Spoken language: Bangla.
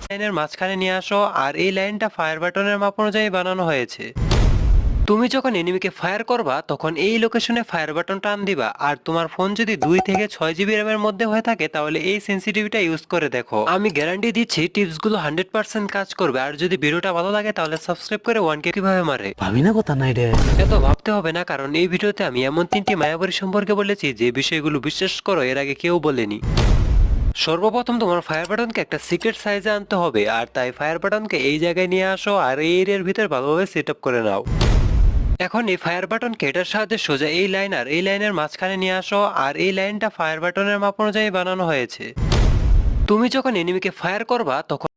লাইনের মাঝখানে নিয়ে আসো আর এই লাইনটা ফায়ার বাটনের মাপ অনুযায়ী বানানো হয়েছে। তুমি যখন এনিমিকে ফায়ার করবা তখন এই লোকেশনে ফায়ার বাটন টান দিবা, আর তোমার ফোন যদি 2 থেকে 6 জিবি র্যামের মধ্যে হয়ে থাকে তাহলে এই সেন্সিটিভিটা ইউজ করে দেখো। আমি গ্যারান্টি দিচ্ছি টিপসগুলো 100% কাজ করবে। আর যদি ভিডিওটা ভালো লাগে তাহলে সাবস্ক্রাইব করে 1K কিভাবে মারে ভাবি না কথা নাই রে। এত ভাবতে হবে না, কারণ এই ভিডিওতে আমি এমন 3টি মায়াবরী সম্পর্কে বলেছি যে বিষয়গুলো বিশ্বাস করো এর আগে কেউ বলেনি। সর্বপ্রথম তোমার ফায়ার বাটনকে একটা সিক্রেট সাইজে আনতে হবে, আর তাই ফায়ার বাটনকে এই জায়গায় নিয়ে আসো আর এই এরিয়ার ভিতর ভালোভাবে সেট আপ করে নাও। এখন এই ফায়ার বাটনকে এটার সাহায্যে সোজা এই লাইন আর এই লাইনের মাঝখানে নিয়ে আসো, আর এই লাইনটা ফায়ার বাটনের মাপ অনুযায়ী বানানো হয়েছে। তুমি যখন এনিমিকে ফায়ার করবা তখন